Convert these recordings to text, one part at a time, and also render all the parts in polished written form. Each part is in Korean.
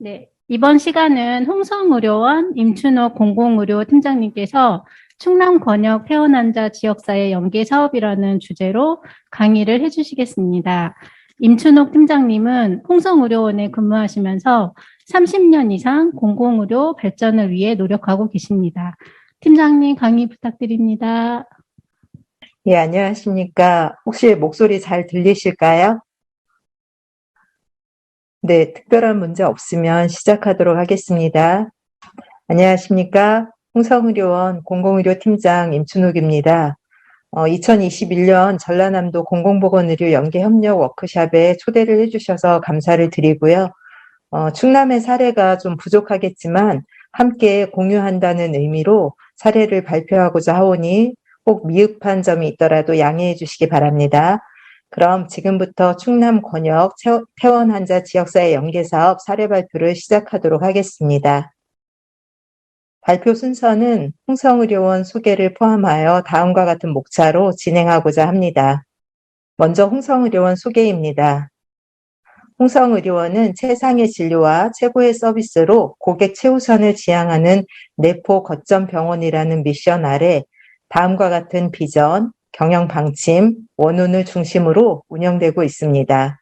네, 이번 시간은 홍성의료원 임춘옥 공공의료 팀장님께서 충남 권역 폐원환자 지역사회 연계 사업이라는 주제로 강의를 해주시겠습니다. 임춘옥 팀장님은 홍성의료원에 근무하시면서 30년 이상 공공의료 발전을 위해 노력하고 계십니다. 팀장님 강의 부탁드립니다. 예, 안녕하십니까. 혹시 목소리 잘 들리실까요? 네, 특별한 문제 없으면 시작하도록 하겠습니다. 안녕하십니까. 홍성의료원 공공의료팀장 임춘욱입니다. 2021년 전라남도 공공보건의료 연계협력 워크숍에 초대를 해주셔서 감사를 드리고요. 충남의 사례가 좀 부족하겠지만 함께 공유한다는 의미로 사례를 발표하고자 하오니 꼭 미흡한 점이 있더라도 양해해 주시기 바랍니다. 그럼 지금부터 충남 권역 폐원 환자 지역사회 연계사업 사례 발표를 시작하도록 하겠습니다. 발표 순서는 홍성의료원 소개를 포함하여 다음과 같은 목차로 진행하고자 합니다. 먼저 홍성의료원 소개입니다. 홍성의료원은 최상의 진료와 최고의 서비스로 고객 최우선을 지향하는 내포 거점 병원이라는 미션 아래 다음과 같은 비전, 경영 방침, 원론을 중심으로 운영되고 있습니다.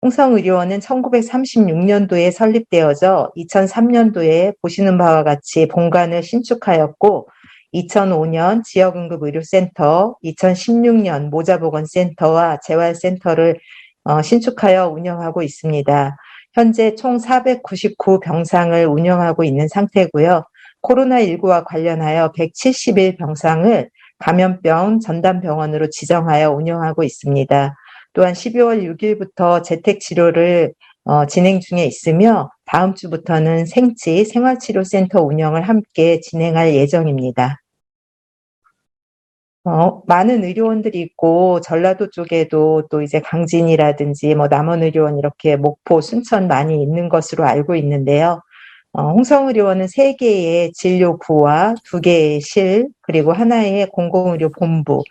홍성의료원은 1936년도에 설립되어져 2003년도에 보시는 바와 같이 본관을 신축하였고 2005년 지역응급의료센터, 2016년 모자보건센터와 재활센터를 신축하여 운영하고 있습니다. 현재 총 499병상을 운영하고 있는 상태고요. 코로나19와 관련하여 171병상을 감염병 전담병원으로 지정하여 운영하고 있습니다. 또한 12월 6일부터 재택치료를 진행 중에 있으며 다음 주부터는 생치 생활치료센터 운영을 함께 진행할 예정입니다. 많은 의료원들이 있고 전라도 쪽에도 또 이제 강진이라든지 남원의료원 이렇게 목포, 순천 많이 있는 것으로 알고 있는데요. 홍성의료원은 3개의 진료부와 2개의 실, 그리고 하나의 공공의료 본부,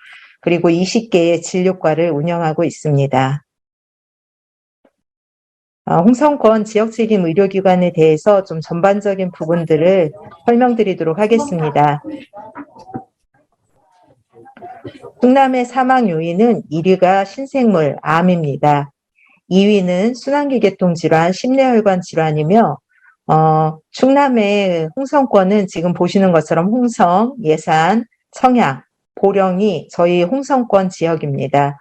그리고 20개의 진료과를 운영하고 있습니다. 홍성권 지역책임 의료기관에 대해서 좀 전반적인 부분들을 설명드리도록 하겠습니다. 충남의 사망 요인은 1위가 신생물, 암입니다. 2위는 순환기계통 질환, 심뇌혈관 질환이며 충남의 홍성권은 지금 보시는 것처럼 홍성, 예산, 청양, 보령이 저희 홍성권 지역입니다.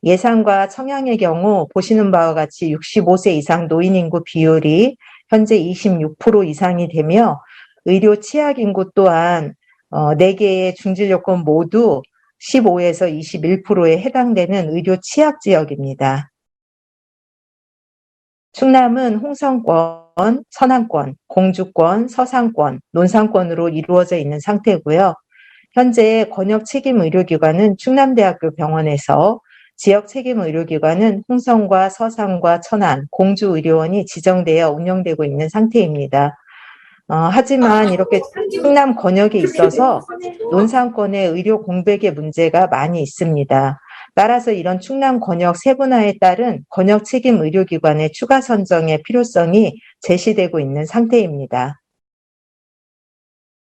예산과 청양의 경우 보시는 바와 같이 65세 이상 노인 인구 비율이 현재 26% 이상이 되며 의료 취약 인구 또한 4개의 중진료권 모두 15에서 21%에 해당되는 의료 취약 지역입니다. 충남은 홍성권, 서남권, 공주권, 서상권, 논산권으로 이루어져 있는 상태고요. 현재 권역 책임 의료기관은 충남대학교 병원에서 지역 책임 의료기관은 홍성과 서상과 천안, 공주의료원이 지정되어 운영되고 있는 상태입니다. 하지만 이렇게 충남 권역에 있어서 논산권의 의료 공백의 문제가 많이 있습니다. 따라서 이런 충남 권역 세분화에 따른 권역 책임 의료기관의 추가 선정의 필요성이 제시되고 있는 상태입니다.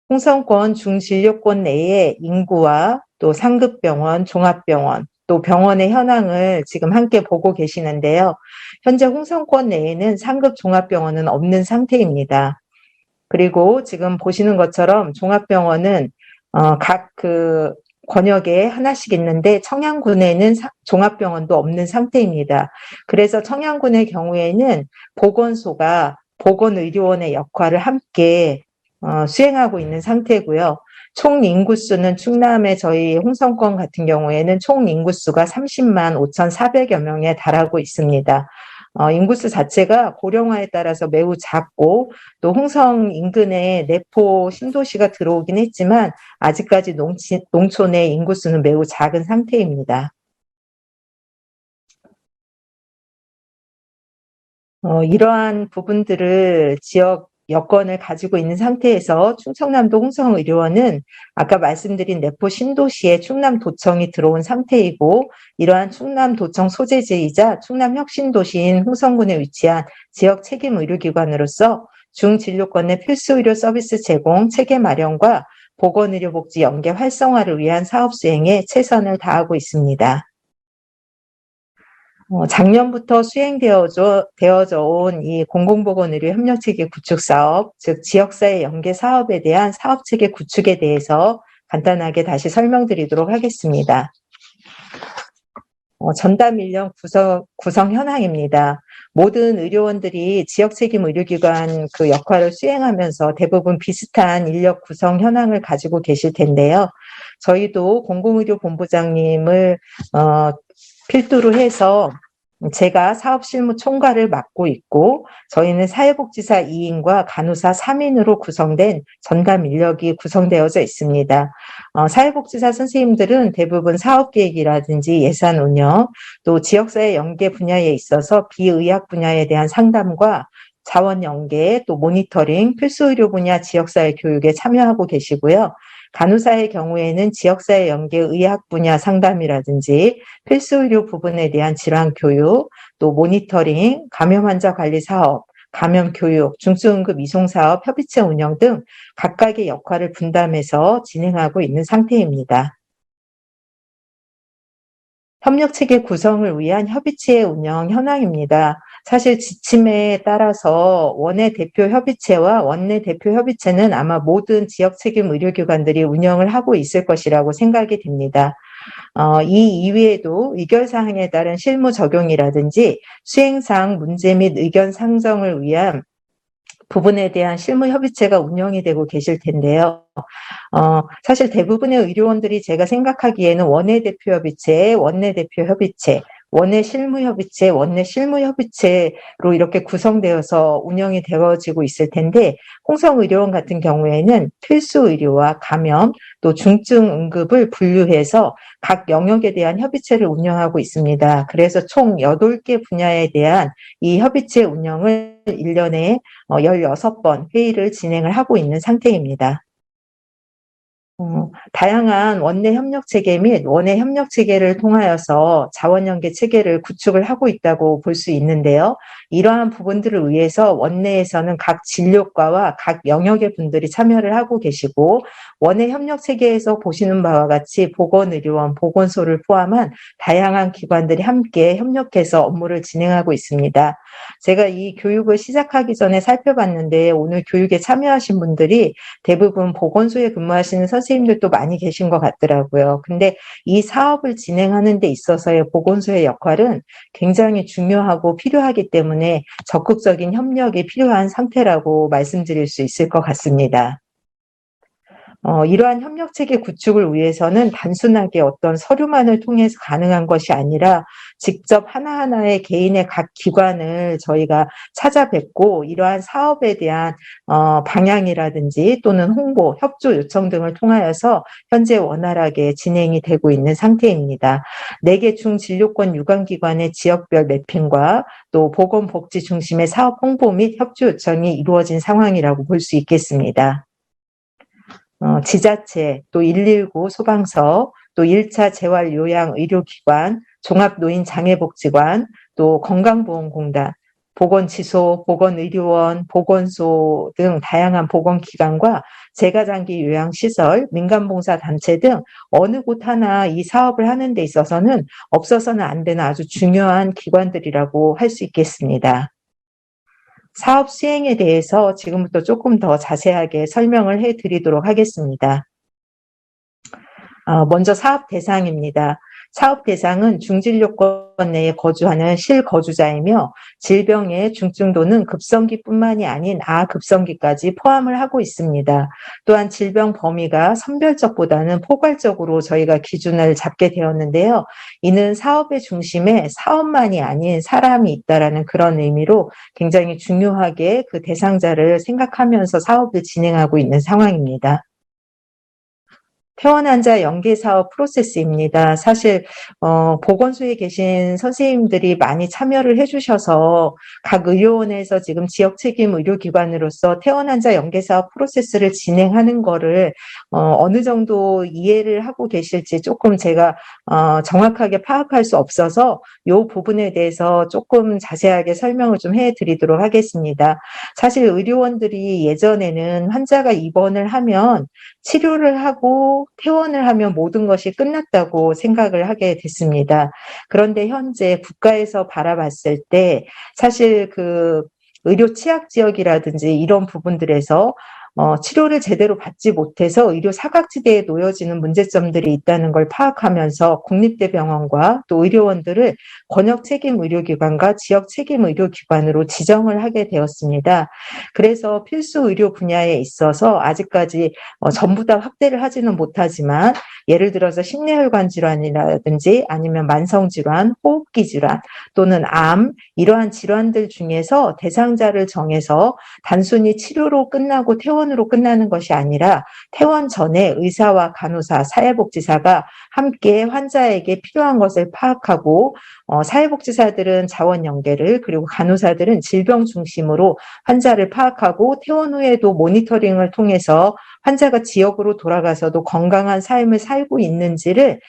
홍성권 중진료권 내에 인구와 또 상급병원, 종합병원, 또 병원의 현황을 지금 함께 보고 계시는데요. 현재 홍성권 내에는 상급 종합병원은 없는 상태입니다. 그리고 지금 보시는 것처럼 종합병원은 각 권역에 하나씩 있는데 청양군에는 종합병원도 없는 상태입니다. 그래서 청양군의 경우에는 보건소가 보건의료원의 역할을 함께 수행하고 있는 상태고요. 총 인구수는 충남의 저희 홍성권 같은 경우에는 총 인구수가 30만 5,400여 명에 달하고 있습니다. 인구수 자체가 고령화에 따라서 매우 작고 또 홍성 인근에 내포 신도시가 들어오긴 했지만 아직까지 농촌의 인구수는 매우 작은 상태입니다. 이러한 부분들을 지역 여건을 가지고 있는 상태에서 충청남도 홍성의료원은 아까 말씀드린 내포 신도시에 충남도청이 들어온 상태이고, 이러한 충남도청 소재지이자 충남혁신도시인 홍성군에 위치한 지역 책임 의료기관으로서 중진료권 내 필수 의료 서비스 제공, 체계 마련과 보건의료복지 연계 활성화를 위한 사업 수행에 최선을 다하고 있습니다. 작년부터 수행되어져 온 이 공공보건의료 협력체계 구축 사업, 즉 지역사회 연계 사업에 대한 사업체계 구축에 대해서 간단하게 다시 설명드리도록 하겠습니다. 전담 인력 구성 현황입니다. 모든 의료원들이 지역책임 의료기관 그 역할을 수행하면서 대부분 비슷한 인력 구성 현황을 가지고 계실 텐데요. 저희도 공공의료본부장님을 필두로 해서 제가 사업실무 총괄을 맡고 있고, 저희는 사회복지사 2인과 간호사 3인으로 구성된 전담 인력이 구성되어져 있습니다. 사회복지사 선생님들은 대부분 사업계획이라든지 예산 운영, 또 지역사회 연계 분야에 있어서 비의학 분야에 대한 상담과 자원 연계, 또 모니터링, 필수의료 분야 지역사회 교육에 참여하고 계시고요. 간호사의 경우에는 지역사회 연계 의학 분야 상담이라든지 필수의료 부분에 대한 질환 교육, 또 모니터링, 감염 환자 관리 사업, 감염 교육, 중증응급 이송 사업, 협의체 운영 등 각각의 역할을 분담해서 진행하고 있는 상태입니다. 협력체계 구성을 위한 협의체 운영 현황입니다. 사실 지침에 따라서 원외 대표 협의체와 원내 대표 협의체는 아마 모든 지역 책임 의료기관들이 운영을 하고 있을 것이라고 생각이 됩니다. 이 이외에도 의결사항에 따른 실무 적용이라든지 수행사항 문제 및 의견 상정을 위한 부분에 대한 실무협의체가 운영이 되고 계실 텐데요. 사실 대부분의 의료원들이 제가 생각하기에는 원내대표협의체, 원내대표협의체, 원내 실무협의체, 원내 실무협의체로 이렇게 구성되어서 운영이 되어지고 있을 텐데, 홍성의료원 같은 경우에는 필수의료와 감염, 또 중증응급을 분류해서 각 영역에 대한 협의체를 운영하고 있습니다. 그래서 총 8개 분야에 대한 이 협의체 운영을 1년에 16번 회의를 진행을 하고 있는 상태입니다. 다양한 원내 협력 체계 및 원외 협력 체계를 통하여서 자원 연계 체계를 구축을 하고 있다고 볼 수 있는데요. 이러한 부분들을 위해서 원내에서는 각 진료과와 각 영역의 분들이 참여를 하고 계시고, 원외 협력 체계에서 보시는 바와 같이 보건의료원, 보건소를 포함한 다양한 기관들이 함께 협력해서 업무를 진행하고 있습니다. 제가 이 교육을 시작하기 전에 살펴봤는데, 오늘 교육에 참여하신 분들이 대부분 보건소에 근무하시는 선생님들도 많이 계신 것 같더라고요. 근데 이 사업을 진행하는 데 있어서의 보건소의 역할은 굉장히 중요하고 필요하기 때문에 적극적인 협력이 필요한 상태라고 말씀드릴 수 있을 것 같습니다. 이러한 협력체계 구축을 위해서는 단순하게 어떤 서류만을 통해서 가능한 것이 아니라 직접 하나하나의 개인의 각 기관을 저희가 찾아뵙고 이러한 사업에 대한 방향이라든지 또는 홍보, 협조 요청 등을 통하여서 현재 원활하게 진행이 되고 있는 상태입니다. 4개 중진료권 유관기관의 지역별 매핑과 또 보건복지 중심의 사업 홍보 및 협조 요청이 이루어진 상황이라고 볼 수 있겠습니다. 지자체, 또 119 소방서, 또 1차 재활요양의료기관, 종합노인장애복지관, 또 건강보험공단, 보건지소, 보건의료원, 보건소 등 다양한 보건기관과 재가장기 요양시설, 민간봉사단체 등 어느 곳 하나 이 사업을 하는 데 있어서는 없어서는 안 되는 아주 중요한 기관들이라고 할 수 있겠습니다. 사업 수행에 대해서 지금부터 조금 더 자세하게 설명을 해드리도록 하겠습니다. 먼저 사업 대상입니다. 사업 대상은 중진료권 내에 거주하는 실거주자이며 질병의 중증도는 급성기뿐만이 아닌 아급성기까지 포함을 하고 있습니다. 또한 질병 범위가 선별적보다는 포괄적으로 저희가 기준을 잡게 되었는데요. 이는 사업의 중심에 사업만이 아닌 사람이 있다라는 그런 의미로 굉장히 중요하게 그 대상자를 생각하면서 사업을 진행하고 있는 상황입니다. 퇴원 환자 연계 사업 프로세스입니다. 사실 보건소에 계신 선생님들이 많이 참여를 해주셔서 각 의료원에서 지금 지역 책임 의료기관으로서 퇴원 환자 연계 사업 프로세스를 진행하는 거를 어느 정도 이해를 하고 계실지 조금 제가 정확하게 파악할 수 없어서 이 부분에 대해서 조금 자세하게 설명을 좀 해드리도록 하겠습니다. 사실 의료원들이 예전에는 환자가 입원을 하면 치료를 하고 퇴원을 하면 모든 것이 끝났다고 생각을 하게 됐습니다. 그런데 현재 국가에서 바라봤을 때 사실 그 의료 취약 지역이라든지 이런 부분들에서 치료를 제대로 받지 못해서 의료 사각지대에 놓여지는 문제점들이 있다는 걸 파악하면서 국립대병원과 또 의료원들을 권역 책임 의료기관과 지역 책임 의료기관으로 지정을 하게 되었습니다. 그래서 필수 의료 분야에 있어서 아직까지 전부 다 확대를 하지는 못하지만 예를 들어서 심뇌혈관 질환이라든지 아니면 만성질환, 호흡기 질환 또는 암 이러한 질환들 중에서 대상자를 정해서 단순히 치료로 끝나고 퇴원으로 끝나는 것이 아니라 퇴원 전에 의사와 간호사, 사회복지사가 함께 환자에게 필요한 것을 파악하고 사회복지사들은 자원 연계를 그리고 간호사들은 질병 중심으로 환자를 파악하고 퇴원 후에도 모니터링을 통해서 환자가 지역으로 돌아가서도 건강한 삶을 살고 있는지를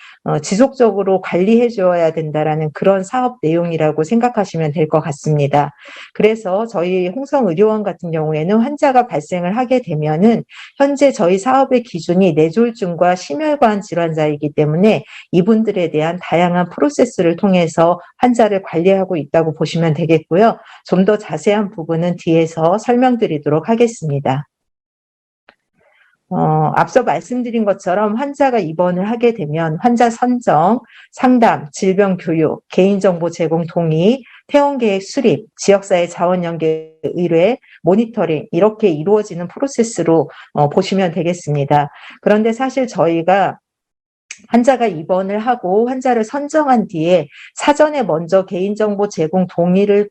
지속적으로 관리해 주어야 된다라는 그런 사업 내용이라고 생각하시면 될 것 같습니다. 그래서 저희 홍성의료원 같은 경우에는 환자가 발생을 하게 되면은 현재 저희 사업의 기준이 뇌졸중과 심혈관 질환자이기 때문에 이분들에 대한 다양한 프로세스를 통해서 환자를 관리하고 있다고 보시면 되겠고요. 좀 더 자세한 부분은 뒤에서 설명드리도록 하겠습니다. 앞서 말씀드린 것처럼 환자가 입원을 하게 되면 환자 선정, 상담, 질병 교육, 개인정보 제공 동의, 퇴원계획 수립, 지역사회 자원 연계 의뢰, 모니터링 이렇게 이루어지는 프로세스로 보시면 되겠습니다. 그런데 사실 저희가 환자가 입원을 하고 환자를 선정한 뒤에 사전에 먼저 개인정보 제공 동의를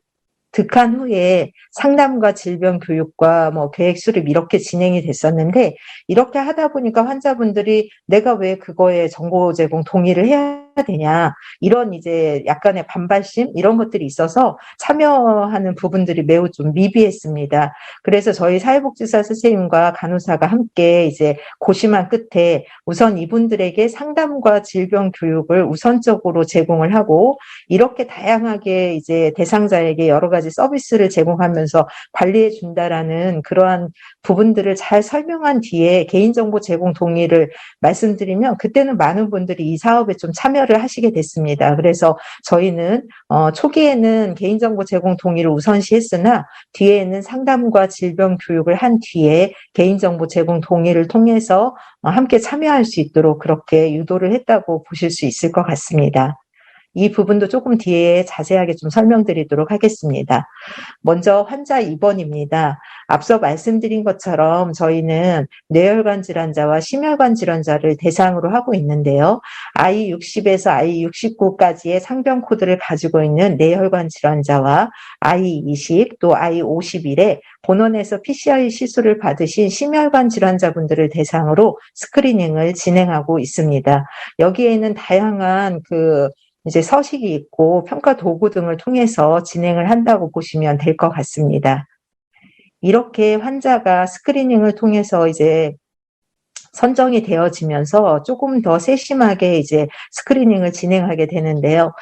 득한 후에 상담과 질병 교육과 계획 수립 이렇게 진행이 됐었는데 이렇게 하다 보니까 환자분들이 내가 왜 그거에 정보 제공 동의를 해야 되냐 이런 이제 약간의 반발심 이런 것들이 있어서 참여하는 부분들이 매우 좀 미비했습니다. 그래서 저희 사회복지사 선생님과 간호사가 함께 이제 고심한 끝에 우선 이분들에게 상담과 질병 교육을 우선적으로 제공을 하고 이렇게 다양하게 이제 대상자에게 여러 가지 서비스를 제공하면서 관리해 준다라는 그러한 부분들을 잘 설명한 뒤에 개인정보 제공 동의를 말씀드리면 그때는 많은 분들이 이 사업에 좀 참여를 하시게 됐습니다. 그래서 저희는 초기에는 개인정보 제공 동의를 우선시했으나 뒤에는 상담과 질병 교육을 한 뒤에 개인정보 제공 동의를 통해서 함께 참여할 수 있도록 그렇게 유도를 했다고 보실 수 있을 것 같습니다. 이 부분도 조금 뒤에 자세하게 좀 설명드리도록 하겠습니다. 먼저 환자 입원입니다. 앞서 말씀드린 것처럼 저희는 뇌혈관 질환자와 심혈관 질환자를 대상으로 하고 있는데요. I60에서 I69까지의 상병 코드를 가지고 있는 뇌혈관 질환자와 I20 또 I51에 본원에서 PCR 시술을 받으신 심혈관 질환자분들을 대상으로 스크리닝을 진행하고 있습니다. 여기에는 다양한 이제 서식이 있고 평가 도구 등을 통해서 진행을 한다고 보시면 될 것 같습니다. 이렇게 환자가 스크리닝을 통해서 이제 선정이 되어지면서 조금 더 세심하게 이제 스크리닝을 진행하게 되는데요.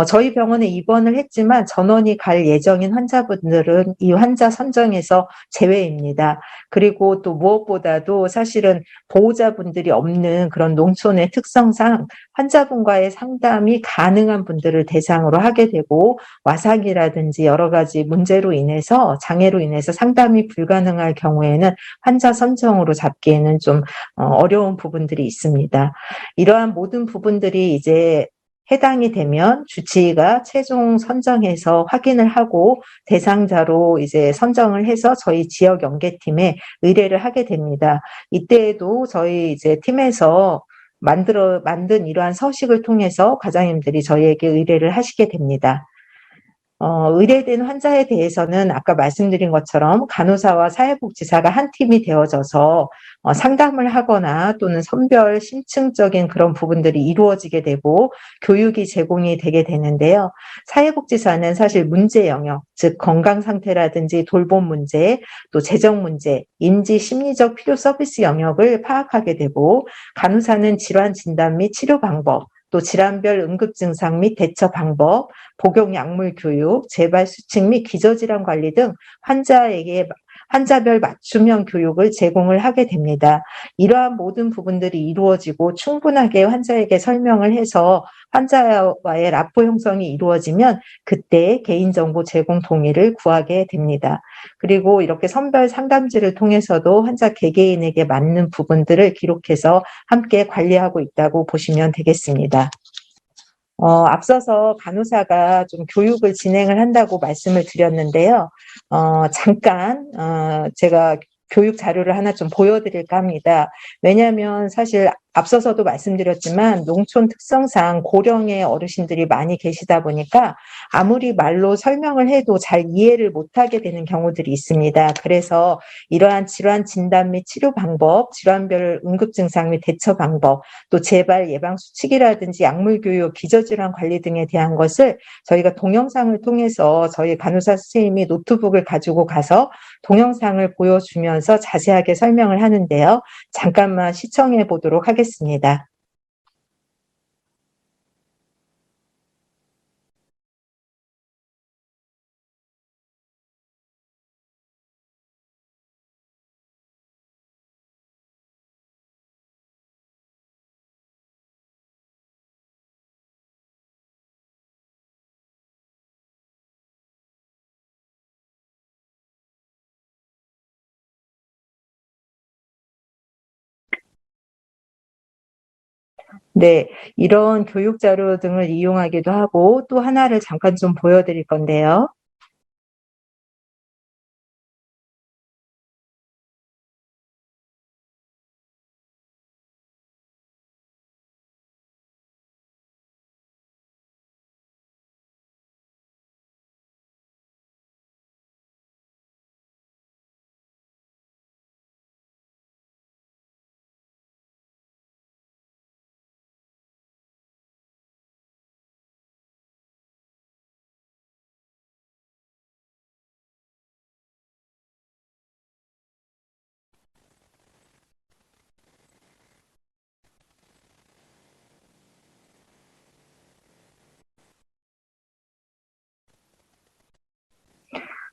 저희 병원에 입원을 했지만 전원이 갈 예정인 환자분들은 이 환자 선정에서 제외입니다. 그리고 또 무엇보다도 사실은 보호자분들이 없는 그런 농촌의 특성상 환자분과의 상담이 가능한 분들을 대상으로 하게 되고 와상이라든지 여러 가지 문제로 인해서 장애로 인해서 상담이 불가능할 경우에는 환자 선정으로 잡기에는 좀 어려운 부분들이 있습니다. 이러한 모든 부분들이 이제 해당이 되면 주치의가 최종 선정해서 확인을 하고 대상자로 이제 선정을 해서 저희 지역 연계팀에 의뢰를 하게 됩니다. 이때에도 저희 이제 팀에서 만든 이러한 서식을 통해서 과장님들이 저희에게 의뢰를 하시게 됩니다. 의뢰된 환자에 대해서는 아까 말씀드린 것처럼 간호사와 사회복지사가 한 팀이 되어져서 상담을 하거나 또는 선별 심층적인 그런 부분들이 이루어지게 되고 교육이 제공이 되게 되는데요. 사회복지사는 사실 문제 영역, 즉 건강 상태라든지 돌봄 문제, 또 재정 문제, 인지 심리적 필요 서비스 영역을 파악하게 되고 간호사는 질환 진단 및 치료 방법, 또 질환별 응급 증상 및 대처 방법, 복용 약물 교육, 재발 수칙 및 기저질환 관리 등 환자별 맞춤형 교육을 제공을 하게 됩니다. 이러한 모든 부분들이 이루어지고 충분하게 환자에게 설명을 해서 환자와의 라포 형성이 이루어지면 그때 개인정보 제공 동의를 구하게 됩니다. 그리고 이렇게 선별 상담지를 통해서도 환자 개개인에게 맞는 부분들을 기록해서 함께 관리하고 있다고 보시면 되겠습니다. 앞서서 간호사가 좀 교육을 진행을 한다고 말씀을 드렸는데요. 잠깐, 제가 교육 자료를 하나 좀 보여드릴까 합니다. 왜냐하면 사실 앞서서도 말씀드렸지만 농촌 특성상 고령의 어르신들이 많이 계시다 보니까 아무리 말로 설명을 해도 잘 이해를 못하게 되는 경우들이 있습니다. 그래서 이러한 질환 진단 및 치료 방법, 질환별 응급 증상 및 대처 방법, 또 재발 예방 수칙이라든지 약물 교육, 기저질환 관리 등에 대한 것을 저희가 동영상을 통해서 저희 간호사 선생님이 노트북을 가지고 가서 동영상을 보여주면서 자세하게 설명을 하는데요. 잠깐만 시청해 보도록 하겠습니다. 네, 이런 교육 자료 등을 이용하기도 하고 또 하나를 잠깐 좀 보여드릴 건데요.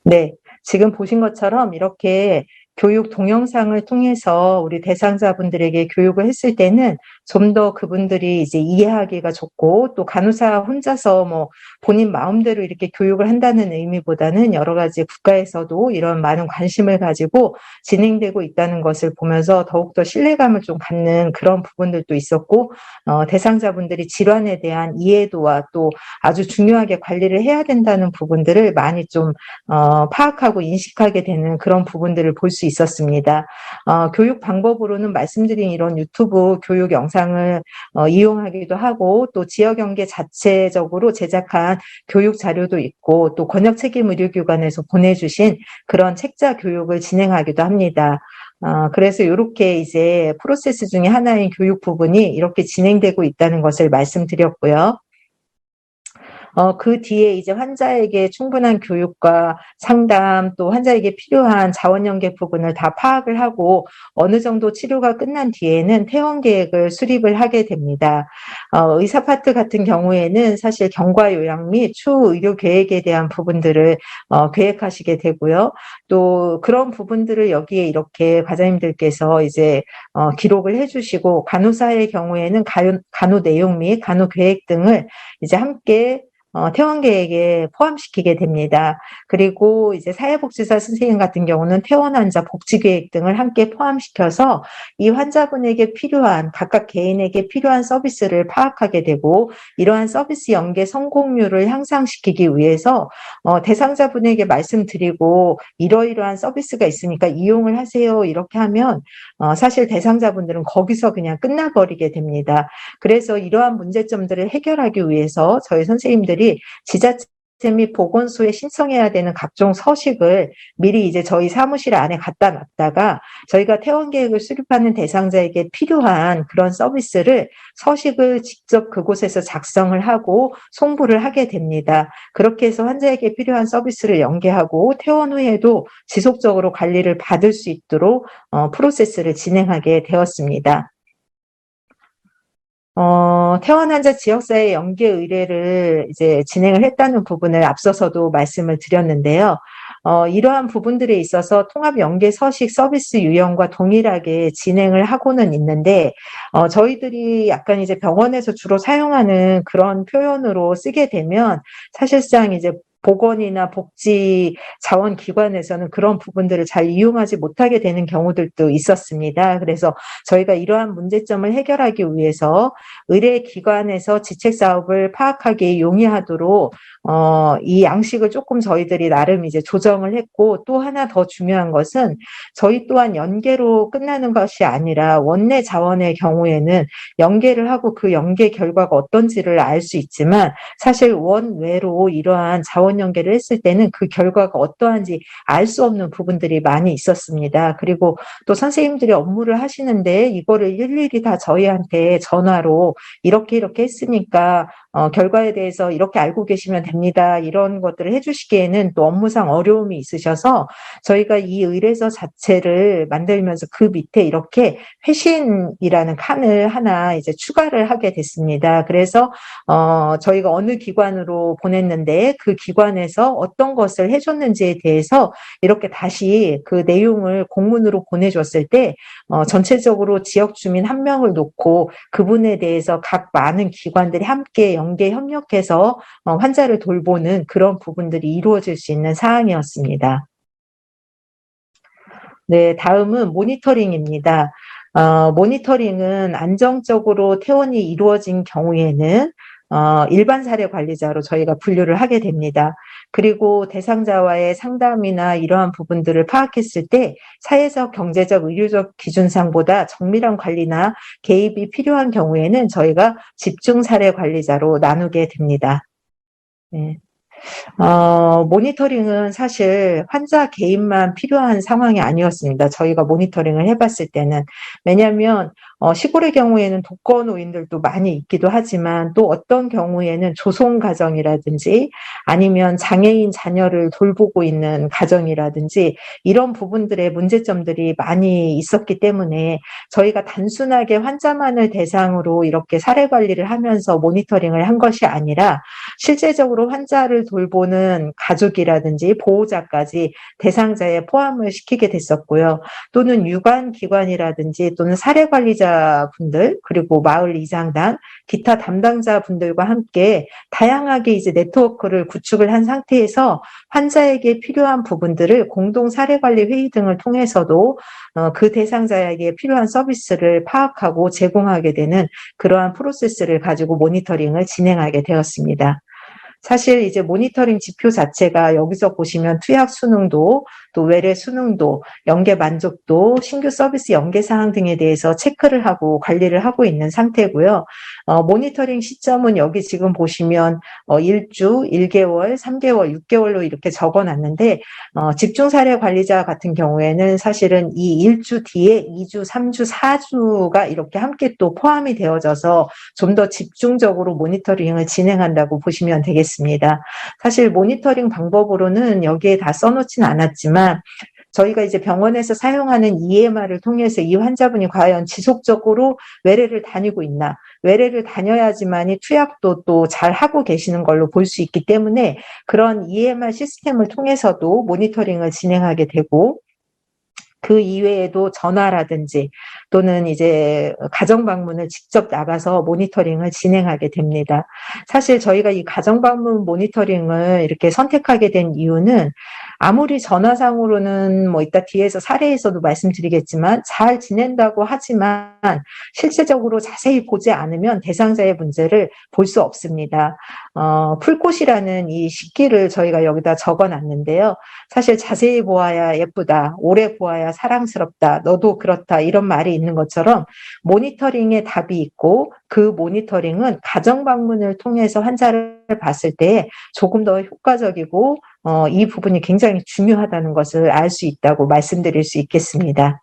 네, 지금 보신 것처럼 이렇게 교육 동영상을 통해서 우리 대상자분들에게 교육을 했을 때는 좀 더 그분들이 이제 이해하기가 좋고 또 간호사 혼자서 뭐 본인 마음대로 이렇게 교육을 한다는 의미보다는 여러 가지 국가에서도 이런 많은 관심을 가지고 진행되고 있다는 것을 보면서 더욱더 신뢰감을 좀 갖는 그런 부분들도 있었고, 대상자분들이 질환에 대한 이해도와 또 아주 중요하게 관리를 해야 된다는 부분들을 많이 좀 파악하고 인식하게 되는 그런 부분들을 볼 수 있었습니다. 교육 방법으로는 말씀드린 이런 유튜브 교육 영상을 이용하기도 하고 또 지역연계 자체적으로 제작한 교육 자료도 있고 또 권역 책임 의료기관에서 보내주신 그런 책자 교육을 진행하기도 합니다. 그래서 이렇게 이제 프로세스 중에 하나인 교육 부분이 이렇게 진행되고 있다는 것을 말씀드렸고요. 그 뒤에 이제 환자에게 충분한 교육과 상담, 또 환자에게 필요한 자원 연계 부분을 다 파악을 하고 어느 정도 치료가 끝난 뒤에는 퇴원 계획을 수립을 하게 됩니다. 의사 파트 같은 경우에는 사실 경과 요양 및 추후 의료 계획에 대한 부분들을 계획하시게 되고요. 또 그런 부분들을 여기에 이렇게 과장님들께서 이제 기록을 해주시고 간호사의 경우에는 간호 내용 및 간호 계획 등을 이제 함께 퇴원 계획에 포함시키게 됩니다. 그리고 이제 사회복지사 선생님 같은 경우는 퇴원 환자 복지 계획 등을 함께 포함시켜서 이 환자분에게 필요한 각각 개인에게 필요한 서비스를 파악하게 되고 이러한 서비스 연계 성공률을 향상시키기 위해서 대상자분에게 말씀드리고 이러이러한 서비스가 있으니까 이용을 하세요 이렇게 하면 사실 대상자분들은 거기서 그냥 끝나버리게 됩니다. 그래서 이러한 문제점들을 해결하기 위해서 저희 선생님들이 지자체 및 보건소에 신청해야 되는 각종 서식을 미리 이제 저희 사무실 안에 갖다 놨다가 저희가 퇴원 계획을 수립하는 대상자에게 필요한 그런 서비스를 서식을 직접 그곳에서 작성을 하고 송부를 하게 됩니다. 그렇게 해서 환자에게 필요한 서비스를 연계하고 퇴원 후에도 지속적으로 관리를 받을 수 있도록 프로세스를 진행하게 되었습니다. 퇴원 환자 지역사회 연계 의뢰를 이제 진행을 했다는 부분을 앞서서도 말씀을 드렸는데요. 이러한 부분들에 있어서 통합 연계 서식 서비스 유형과 동일하게 진행을 하고는 있는데, 저희들이 약간 이제 병원에서 주로 사용하는 그런 표현으로 쓰게 되면 사실상 이제 보건이나 복지 자원기관에서는 그런 부분들을 잘 이용하지 못하게 되는 경우들도 있었습니다. 그래서 저희가 이러한 문제점을 해결하기 위해서 의뢰기관에서 지책사업을 파악하기에 용이하도록 이 양식을 조금 저희들이 나름 이제 조정을 했고, 또 하나 더 중요한 것은 저희 또한 연계로 끝나는 것이 아니라 원내 자원의 경우에는 연계를 하고 그 연계 결과가 어떤지를 알 수 있지만 사실 원외로 이러한 자원 연계를 했을 때는 그 결과가 어떠한지 알 수 없는 부분들이 많이 있었습니다. 그리고 또 선생님들이 업무를 하시는데 이거를 일일이 다 저희한테 전화로 이렇게 했으니까 결과에 대해서 이렇게 알고 계시면 됩니다. 이런 것들을 해주시기에는 또 업무상 어려움이 있으셔서 저희가 이 의뢰서 자체를 만들면서 그 밑에 이렇게 회신이라는 칸을 하나 이제 추가를 하게 됐습니다. 그래서 저희가 어느 기관으로 보냈는데 그 기관에서 어떤 것을 해줬는지에 대해서 이렇게 다시 그 내용을 공문으로 보내줬을 때 전체적으로 지역 주민 한 명을 놓고 그분에 대해서 각 많은 기관들이 함께 연계 협력해서 환자를 돌보는 그런 부분들이 이루어질 수 있는 사항이었습니다. 네, 다음은 모니터링입니다. 모니터링은 안정적으로 퇴원이 이루어진 경우에는 일반 사례 관리자로 저희가 분류를 하게 됩니다. 그리고 대상자와의 상담이나 이러한 부분들을 파악했을 때 사회적, 경제적, 의료적 기준상보다 정밀한 관리나 개입이 필요한 경우에는 저희가 집중 사례 관리자로 나누게 됩니다. 네. 모니터링은 사실 환자 개인만 필요한 상황이 아니었습니다. 저희가 모니터링을 해봤을 때는. 왜냐하면 시골의 경우에는 독거노인들도 많이 있기도 하지만 또 어떤 경우에는 조송 가정이라든지 아니면 장애인 자녀를 돌보고 있는 가정이라든지 이런 부분들의 문제점들이 많이 있었기 때문에 저희가 단순하게 환자만을 대상으로 이렇게 사례 관리를 하면서 모니터링을 한 것이 아니라 실제적으로 환자를 돌보는 가족이라든지 보호자까지 대상자에 포함을 시키게 됐었고요. 또는 유관기관이라든지 또는 사례관리자분들 그리고 마을 이장단 기타 담당자분들과 함께 다양하게 이제 네트워크를 구축을 한 상태에서 환자에게 필요한 부분들을 공동 사례관리 회의 등을 통해서도 그 대상자에게 필요한 서비스를 파악하고 제공하게 되는 그러한 프로세스를 가지고 모니터링을 진행하게 되었습니다. 사실 이제 모니터링 지표 자체가 여기서 보시면 투약 수능도 또 외래 수능도 연계 만족도 신규 서비스 연계 사항 등에 대해서 체크를 하고 관리를 하고 있는 상태고요. 모니터링 시점은 여기 지금 보시면 1주, 1개월, 3개월, 6개월로 이렇게 적어놨는데 집중 사례 관리자 같은 경우에는 사실은 이 1주 뒤에 2주, 3주, 4주가 이렇게 함께 또 포함이 되어져서 좀 더 집중적으로 모니터링을 진행한다고 보시면 되겠습니다. 사실 모니터링 방법으로는 여기에 다 써놓지는 않았지만 저희가 이제 병원에서 사용하는 EMR을 통해서 이 환자분이 과연 지속적으로 외래를 다니고 있나, 외래를 다녀야지만이 투약도 또 잘 하고 계시는 걸로 볼 수 있기 때문에 그런 EMR 시스템을 통해서도 모니터링을 진행하게 되고 그 이외에도 전화라든지 또는 이제 가정 방문을 직접 나가서 모니터링을 진행하게 됩니다. 사실 저희가 이 가정 방문 모니터링을 이렇게 선택하게 된 이유는 아무리 전화상으로는 뭐 이따 뒤에서 사례에서도 말씀드리겠지만 잘 지낸다고 하지만 실제적으로 자세히 보지 않으면 대상자의 문제를 볼 수 없습니다. 풀꽃이라는 이 식기를 저희가 여기다 적어놨는데요. 사실 자세히 보아야 예쁘다, 오래 보아야 사랑스럽다, 너도 그렇다 이런 말이 있는 것처럼 모니터링에 답이 있고 그 모니터링은 가정 방문을 통해서 환자를 봤을 때 조금 더 효과적이고 이 부분이 굉장히 중요하다는 것을 알 수 있다고 말씀드릴 수 있겠습니다.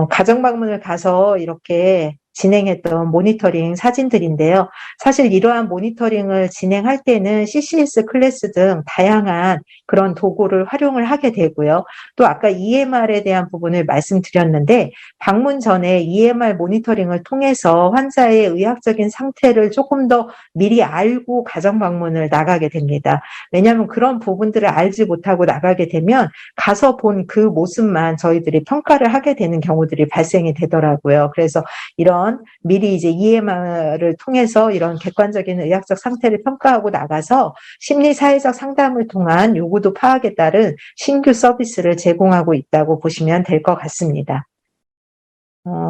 가정 방문을 가서 이렇게 진행했던 모니터링 사진들인데요. 사실 이러한 모니터링을 진행할 때는 CCS 클래스 등 다양한 그런 도구를 활용을 하게 되고요. 또 아까 EMR에 대한 부분을 말씀드렸는데 방문 전에 EMR 모니터링을 통해서 환자의 의학적인 상태를 조금 더 미리 알고 가정 방문을 나가게 됩니다. 왜냐하면 그런 부분들을 알지 못하고 나가게 되면 가서 본 그 모습만 저희들이 평가를 하게 되는 경우들이 발생이 되더라고요. 그래서 이런 미리 이제 EMR을 통해서 이런 객관적인 의학적 상태를 평가하고 나가서 심리사회적 상담을 통한 요구도 파악에 따른 신규 서비스를 제공하고 있다고 보시면 될 것 같습니다.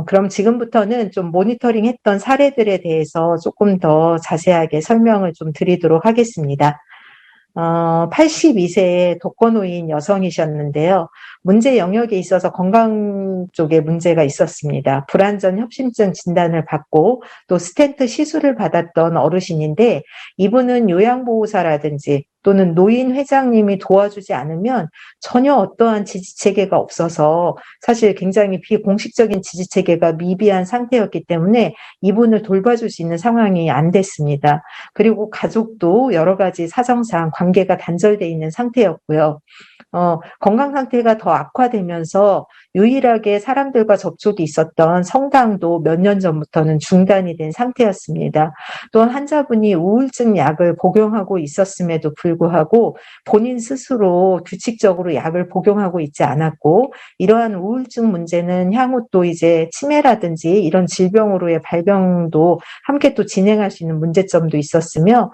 그럼 지금부터는 좀 모니터링 했던 사례들에 대해서 조금 더 자세하게 설명을 좀 드리도록 하겠습니다. 82세의 독거노인 여성이셨는데요. 문제 영역에 있어서 건강 쪽에 문제가 있었습니다. 불안전 협심증 진단을 받고 또 스텐트 시술을 받았던 어르신인데 이분은 요양보호사라든지 또는 노인 회장님이 도와주지 않으면 전혀 어떠한 지지체계가 없어서 사실 굉장히 비공식적인 지지체계가 미비한 상태였기 때문에 이분을 돌봐줄 수 있는 상황이 안 됐습니다. 그리고 가족도 여러 가지 사정상 관계가 단절돼 있는 상태였고요. 건강 상태가 더 악화되면서 유일하게 사람들과 접촉이 있었던 성당도 몇 년 전부터는 중단이 된 상태였습니다. 또한 환자분이 우울증 약을 복용하고 있었음에도 불구하고 본인 스스로 규칙적으로 약을 복용하고 있지 않았고 이러한 우울증 문제는 향후 또 이제 치매라든지 이런 질병으로의 발병도 함께 또 진행할 수 있는 문제점도 있었으며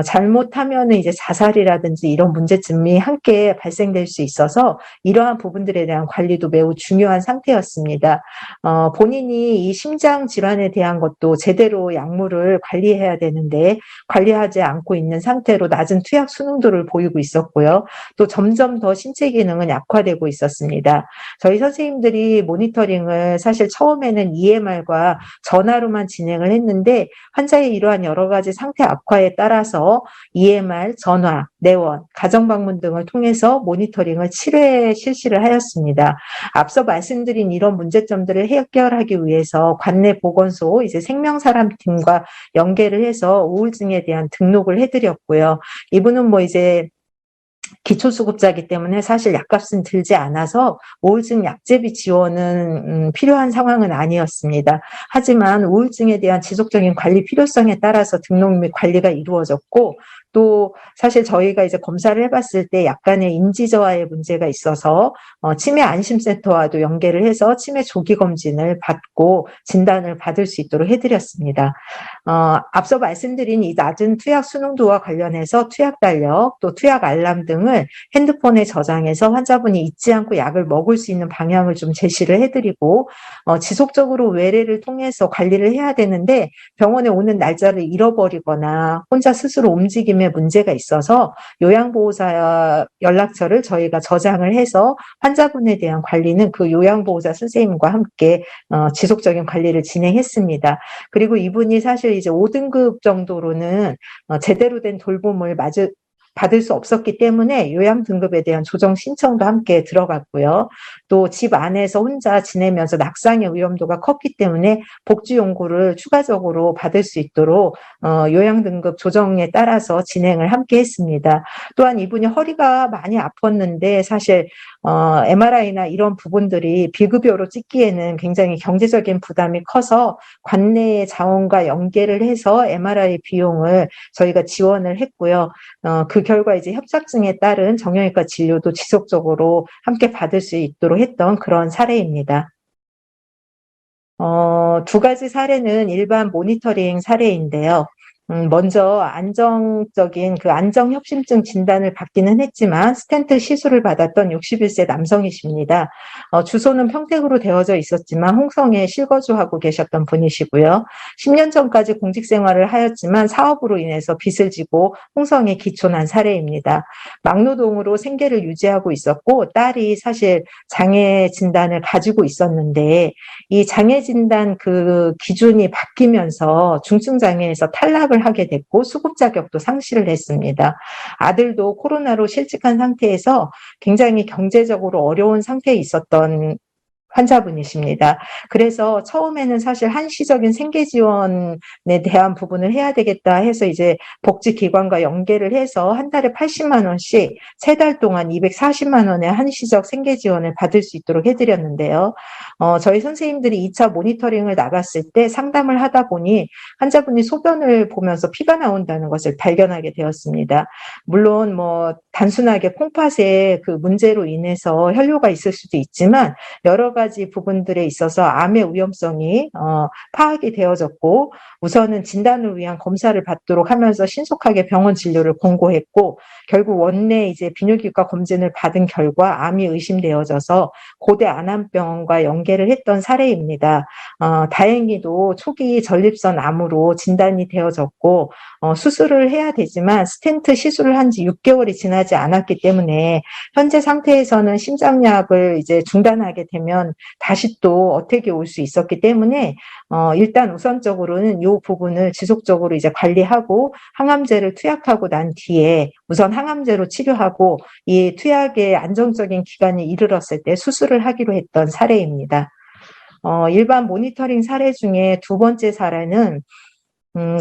잘못하면 이제 자살이라든지 이런 문제점이 함께 발생될 수 있어서 이러한 부분들에 대한 관리도 매우 중요한 상태였습니다. 본인이 이 심장 질환에 대한 것도 제대로 약물을 관리해야 되는데 관리하지 않고 있는 상태로 낮은 투약 수능도를 보이고 있었고요. 또 점점 더 신체 기능은 약화되고 있었습니다. 저희 선생님들이 모니터링을 사실 처음에는 EMR과 전화로만 진행을 했는데 환자의 이러한 여러 가지 상태 악화에 따라서 EMR, 전화, 내원, 가정방문 등을 통해서 모니터링을 7회 실시를 하였습니다. 앞서 말씀드린 이런 문제점들을 해결하기 위해서 관내 보건소 이제 생명사람팀과 연계를 해서 우울증에 대한 등록을 해드렸고요. 이분은 뭐 이제 기초수급자이기 때문에 사실 약값은 들지 않아서 우울증 약제비 지원은 필요한 상황은 아니었습니다. 하지만 우울증에 대한 지속적인 관리 필요성에 따라서 등록 및 관리가 이루어졌고 또 사실 저희가 이제 검사를 해봤을 때 약간의 인지저하의 문제가 있어서 치매 안심센터와도 연계를 해서 치매 조기 검진을 받고 진단을 받을 수 있도록 해드렸습니다. 앞서 말씀드린 이 낮은 투약 수능도와 관련해서 투약 달력 또 투약 알람 등을 핸드폰에 저장해서 환자분이 잊지 않고 약을 먹을 수 있는 방향을 좀 제시를 해드리고 지속적으로 외래를 통해서 관리를 해야 되는데 병원에 오는 날짜를 잃어버리거나 혼자 스스로 움직임에 문제가 있어서 요양보호사 연락처를 저희가 저장을 해서 환자분에 대한 관리는 그 요양보호사 선생님과 함께 지속적인 관리를 진행했습니다. 그리고 이분이 사실 이제 5등급 정도로는 제대로 된 돌봄을 받을 수 없었기 때문에 요양 등급에 대한 조정 신청도 함께 들어갔고요. 또 집 안에서 혼자 지내면서 낙상의 위험도가 컸기 때문에 복지 연구를 추가적으로 받을 수 있도록 요양 등급 조정에 따라서 진행을 함께 했습니다. 또한 이분이 허리가 많이 아팠는데 사실 MRI나 이런 부분들이 비급여로 찍기에는 굉장히 경제적인 부담이 커서 관내의 자원과 연계를 해서 MRI 비용을 저희가 지원을 했고요. 그 결과 이제 협착증에 따른 정형외과 진료도 지속적으로 함께 받을 수 있도록 했던 그런 사례입니다. 두 가지 사례는 일반 모니터링 사례인데요. 먼저 안정적인 그 안정협심증 진단을 받기는 했지만 스텐트 시술을 받았던 61세 남성이십니다. 주소는 평택으로 되어져 있었지만 홍성에 실거주하고 계셨던 분이시고요. 10년 전까지 공직 생활을 하였지만 사업으로 인해서 빚을 지고 홍성에 기촌한 사례입니다. 막노동으로 생계를 유지하고 있었고 딸이 사실 장애 진단을 가지고 있었는데 이 장애 진단 그 기준이 바뀌면서 중증 장애에서 탈락을 하게 됐고 수급 자격도 상실을 했습니다. 아들도 코로나로 실직한 상태에서 굉장히 경제적으로 어려운 상태에 있었던 환자분이십니다. 그래서 처음에는 사실 한시적인 생계 지원에 대한 부분을 해야 되겠다 해서 이제 복지기관과 연계를 해서 한 달에 80만 원씩 3달 동안 240만 원의 한시적 생계 지원을 받을 수 있도록 해드렸는데요. 저희 선생님들이 2차 모니터링을 나갔을 때 상담을 하다 보니 환자분이 소변을 보면서 피가 나온다는 것을 발견하게 되었습니다. 물론 뭐 단순하게 콩팥의 그 문제로 인해서 혈뇨가 있을 수도 있지만 여러 가지 부분들에 있어서 암의 위험성이 파악이 되어졌고 우선은 진단을 위한 검사를 받도록 하면서 신속하게 병원 진료를 권고했고 결국 원내 이제 비뇨기과 검진을 받은 결과 암이 의심되어져서 고대 안암병원과 연계를 했던 사례입니다. 다행히도 초기 전립선 암으로 진단이 되어졌고 수술을 해야 되지만 스텐트 시술을 한 지 6개월이 지나지 않았기 때문에 현재 상태에서는 심장약을 이제 중단하게 되면 다시 또 어택이 올 수 있었기 때문에 일단 우선적으로는 이 부분을 지속적으로 이제 관리하고 항암제를 투약하고 난 뒤에 우선 항암제로 치료하고 이 투약의 안정적인 기간이 이르렀을 때 수술을 하기로 했던 사례입니다. 일반 모니터링 사례 중에 두 번째 사례는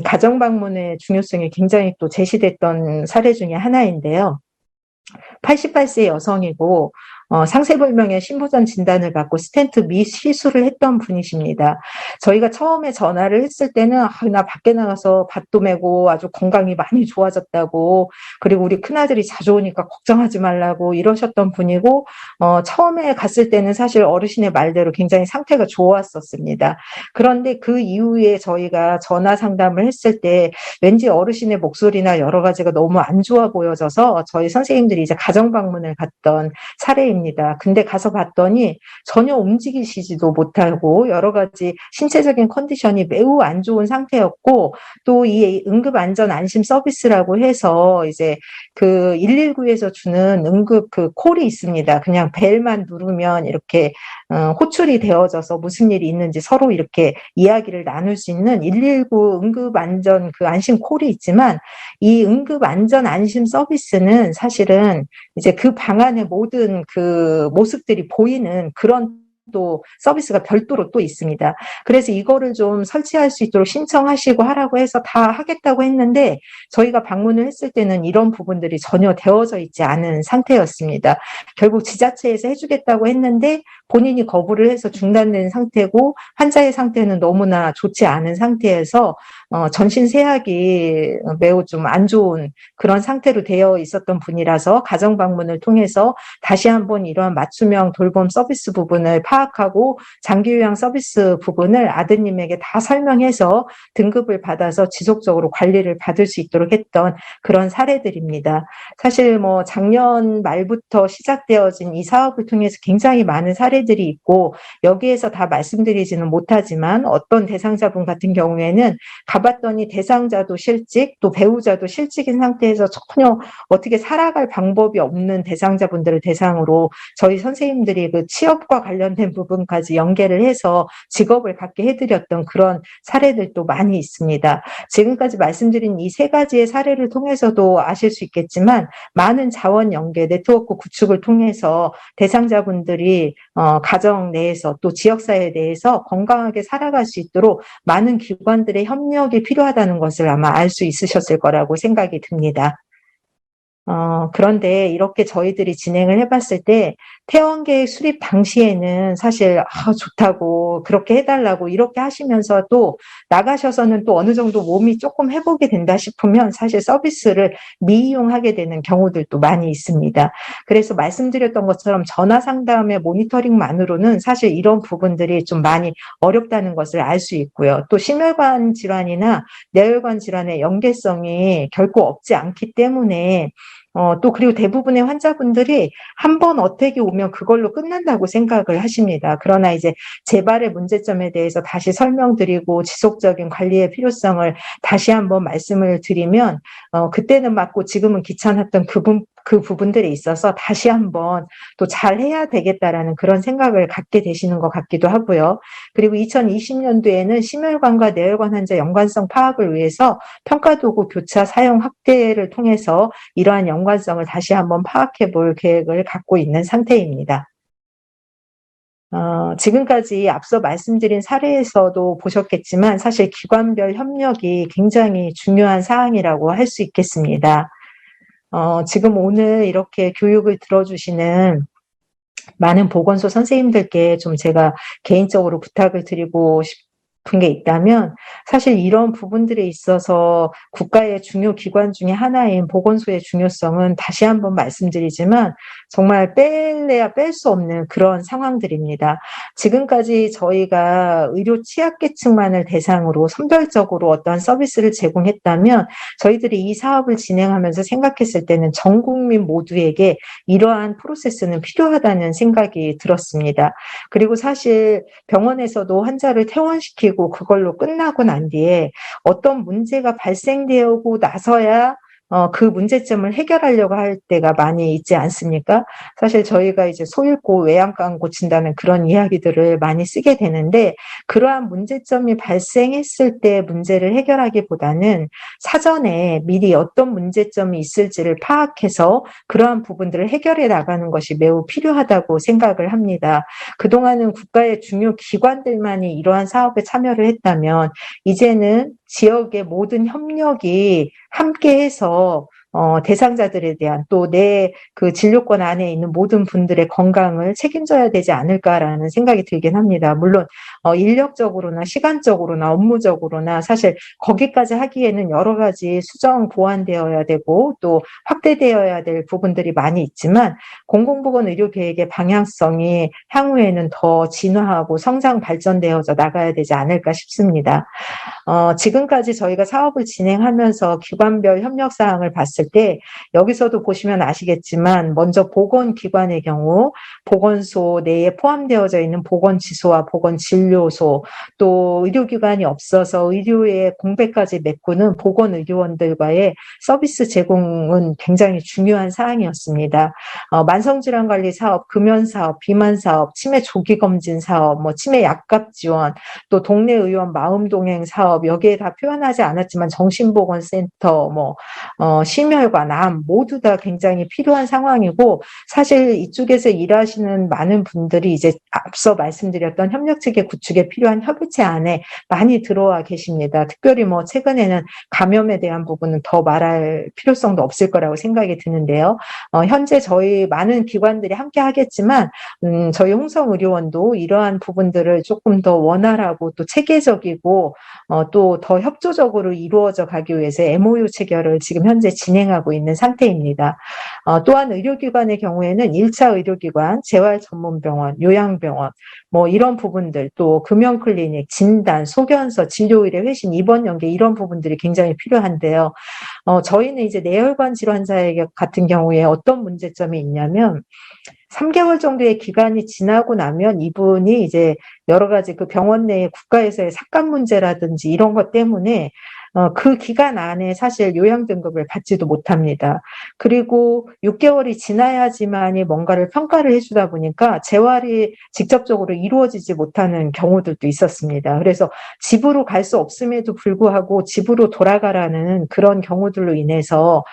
가정 방문의 중요성이 굉장히 또 제시됐던 사례 중에 하나인데요. 88세 여성이고 상세불명의 심부전 진단을 받고 스텐트 미시술을 했던 분이십니다. 저희가 처음에 전화를 했을 때는 나 밖에 나가서 밭도 메고 아주 건강이 많이 좋아졌다고 그리고 우리 큰아들이 자주 오니까 걱정하지 말라고 이러셨던 분이고 처음에 갔을 때는 사실 어르신의 말대로 굉장히 상태가 좋았었습니다. 그런데 그 이후에 저희가 전화 상담을 했을 때 왠지 어르신의 목소리나 여러 가지가 너무 안 좋아 보여져서 저희 선생님들이 이제 가정 방문을 갔던 사례입니다. 근데 가서 봤더니 전혀 움직이시지도 못하고 여러 가지 신체적인 컨디션이 매우 안 좋은 상태였고 또 이 응급안전 안심 서비스라고 해서 이제 그 119에서 주는 응급 그 콜이 있습니다. 그냥 벨만 누르면 이렇게 호출이 되어져서 무슨 일이 있는지 서로 이렇게 이야기를 나눌 수 있는 119 응급안전 그 안심 콜이 있지만 이 응급안전 안심 서비스는 사실은 이제 그 방 안의 모든 그 모습들이 보이는 그런 또 서비스가 별도로 또 있습니다. 그래서 이거를 좀 설치할 수 있도록 신청하시고 하라고 해서 다 하겠다고 했는데 저희가 방문을 했을 때는 이런 부분들이 전혀 되어져 있지 않은 상태였습니다. 결국 지자체에서 해주겠다고 했는데 본인이 거부를 해서 중단된 상태고 환자의 상태는 너무나 좋지 않은 상태에서 전신 세약이 매우 좀 안 좋은 그런 상태로 되어 있었던 분이라서 가정 방문을 통해서 다시 한번 이러한 맞춤형 돌봄 서비스 부분을 파악하고 장기 요양 서비스 부분을 아드님에게 다 설명해서 등급을 받아서 지속적으로 관리를 받을 수 있도록 했던 그런 사례들입니다. 사실 뭐 작년 말부터 시작되어진 이 사업을 통해서 굉장히 많은 사례들이 있고 여기에서 다 말씀드리지는 못하지만 어떤 대상자분 같은 경우에는 가봤더니 대상자도 실직 또 배우자도 실직인 상태에서 전혀 어떻게 살아갈 방법이 없는 대상자분들을 대상으로 저희 선생님들이 그 취업과 관련된 부분까지 연계를 해서 직업을 갖게 해드렸던 그런 사례들도 많이 있습니다. 지금까지 말씀드린 이 세 가지의 사례를 통해서도 아실 수 있겠지만 많은 자원 연계 네트워크 구축을 통해서 대상자분들이 가정 내에서 또 지역사회 내에서 건강하게 살아갈 수 있도록 많은 기관들의 협력이 필요하다는 것을 아마 알 수 있으셨을 거라고 생각이 듭니다. 그런데 이렇게 저희들이 진행을 해봤을 때 퇴원 계획 수립 당시에는 사실 좋다고 그렇게 해달라고 이렇게 하시면서도 나가셔서는 또 어느 정도 몸이 조금 회복이 된다 싶으면 사실 서비스를 미이용하게 되는 경우들도 많이 있습니다. 그래서 말씀드렸던 것처럼 전화 상담의 모니터링만으로는 사실 이런 부분들이 좀 많이 어렵다는 것을 알 수 있고요. 또 심혈관 질환이나 뇌혈관 질환의 연계성이 결코 없지 않기 때문에 또 그리고 대부분의 환자분들이 한 번 어택이 오면 그걸로 끝난다고 생각을 하십니다. 그러나 이제 재발의 문제점에 대해서 다시 설명드리고 지속적인 관리의 필요성을 다시 한번 말씀을 드리면 그때는 맞고 지금은 귀찮았던 그 부분들에 있어서 다시 한번 또 잘해야 되겠다라는 그런 생각을 갖게 되시는 것 같기도 하고요. 그리고 2020년도에는 심혈관과 뇌혈관 환자 연관성 파악을 위해서 평가도구 교차 사용 확대를 통해서 이러한 연관성을 다시 한번 파악해 볼 계획을 갖고 있는 상태입니다. 지금까지 앞서 말씀드린 사례에서도 보셨겠지만 사실 기관별 협력이 굉장히 중요한 사항이라고 할 수 있겠습니다. 지금 오늘 이렇게 교육을 들어주시는 많은 보건소 선생님들께 좀 제가 개인적으로 부탁을 드리고 싶은 게 있다면 사실 이런 부분들에 있어서 국가의 중요 기관 중에 하나인 보건소의 중요성은 다시 한번 말씀드리지만 정말 뺄래야 뺄 수 없는 그런 상황들입니다. 지금까지 저희가 의료 취약계층만을 대상으로 선별적으로 어떠한 서비스를 제공했다면 저희들이 이 사업을 진행하면서 생각했을 때는 전 국민 모두에게 이러한 프로세스는 필요하다는 생각이 들었습니다. 그리고 사실 병원에서도 환자를 퇴원시키고 그걸로 끝나고 난 뒤에 어떤 문제가 발생되고 나서야 그 문제점을 해결하려고 할 때가 많이 있지 않습니까? 사실 저희가 이제 소 잃고 외양간 고친다는 그런 이야기들을 많이 쓰게 되는데 그러한 문제점이 발생했을 때 문제를 해결하기보다는 사전에 미리 어떤 문제점이 있을지를 파악해서 그러한 부분들을 해결해 나가는 것이 매우 필요하다고 생각을 합니다. 그동안은 국가의 중요 기관들만이 이러한 사업에 참여를 했다면 이제는 지역의 모든 협력이 함께해서 대상자들에 대한 또 내 그 진료권 안에 있는 모든 분들의 건강을 책임져야 되지 않을까라는 생각이 들긴 합니다. 물론 인력적으로나 시간적으로나 업무적으로나 사실 거기까지 하기에는 여러 가지 수정 보완되어야 되고 또 확대되어야 될 부분들이 많이 있지만 공공보건의료계획의 방향성이 향후에는 더 진화하고 성장 발전되어져 나가야 되지 않을까 싶습니다. 지금까지 저희가 사업을 진행하면서 기관별 협력 사항을 봤을 때 여기서도 보시면 아시겠지만 먼저 보건기관의 경우 보건소 내에 포함되어져 있는 보건지소와 보건진료소 또 의료기관이 없어서 의료의 공백까지 메꾸는 보건의료원들과의 서비스 제공은 굉장히 중요한 사항이었습니다. 만성질환관리 사업, 금연사업, 비만사업, 치매 조기검진 사업, 치매 약값 지원, 또 동네 의원 마음동행 사업 여기에 다 표현하지 않았지만 정신보건센터, 심혈관, 암 모두 다 굉장히 필요한 상황이고 사실 이쪽에서 일하시는 많은 분들이 이제 앞서 말씀드렸던 협력체계 구축에 필요한 협의체 안에 많이 들어와 계십니다. 특별히 최근에는 감염에 대한 부분은 더 말할 필요성도 없을 거라고 생각이 드는데요. 현재 저희 많은 기관들이 함께 하겠지만 저희 홍성의료원도 이러한 부분들을 조금 더 원활하고 또 체계적이고 또 더 협조적으로 이루어져 가기 위해서 MOU 체결을 지금 현재 진행하고 있는 상태입니다. 또한 의료기관의 경우에는 1차 의료기관, 재활전문병원, 요양병원 이런 부분들 또 금연클리닉, 진단, 소견서, 진료의뢰 회신, 입원 연계 이런 부분들이 굉장히 필요한데요. 저희는 이제 뇌혈관 질환자 같은 경우에 어떤 문제점이 있냐면 3개월 정도의 기간이 지나고 나면 이분이 이제 여러 가지 그 병원 내에 국가에서의 삭감 문제라든지 이런 것 때문에 그 기간 안에 사실 요양 등급을 받지도 못합니다. 그리고 6개월이 지나야지만이 뭔가를 평가를 해주다 보니까 재활이 직접적으로 이루어지지 못하는 경우들도 있었습니다. 그래서 집으로 갈 수 없음에도 불구하고 집으로 돌아가라는 그런 경우들로 인해서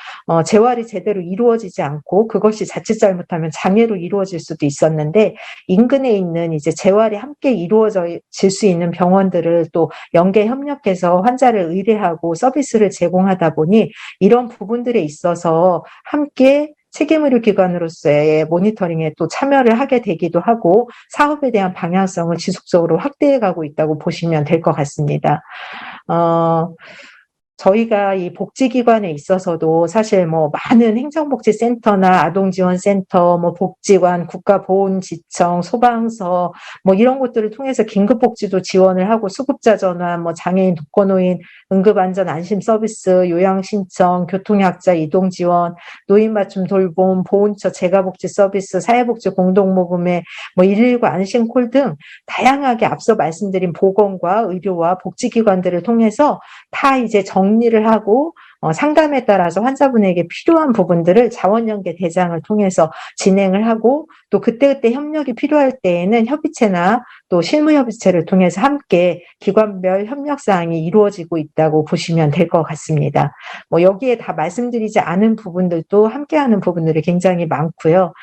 재활이 제대로 이루어지지 않고 그것이 자칫 잘못하면 장애로 이루어질 수도 있었는데 인근에 있는 이제 재활이 함께 이루어질 수 있는 병원들을 또 연계 협력해서 환자를 의뢰하고 서비스를 제공하다 보니 이런 부분들에 있어서 함께 책임의료기관으로서의 모니터링에 또 참여를 하게 되기도 하고 사업에 대한 방향성을 지속적으로 확대해 가고 있다고 보시면 될 것 같습니다. 저희가 이 복지기관에 있어서도 사실 뭐 많은 행정복지센터나 아동지원센터, 뭐 복지관, 국가보훈지청, 소방서 뭐 이런 것들을 통해서 긴급복지도 지원을 하고 수급자 전환, 뭐 장애인 독거노인 응급안전안심서비스, 요양신청, 교통약자 이동지원, 노인맞춤 돌봄, 보훈처 재가복지 서비스, 사회복지 공동모금회, 뭐 119 안심콜 등 다양하게 앞서 말씀드린 보건과 의료와 복지기관들을 통해서 다 이제 정리를 하고 상담에 따라서 환자분에게 필요한 부분들을 자원연계 대장을 통해서 진행을 하고 또 그때그때 협력이 필요할 때에는 협의체나 또 실무협의체를 통해서 함께 기관별 협력사항이 이루어지고 있다고 보시면 될 것 같습니다. 뭐 여기에 다 말씀드리지 않은 부분들도 함께하는 부분들이 굉장히 많고요.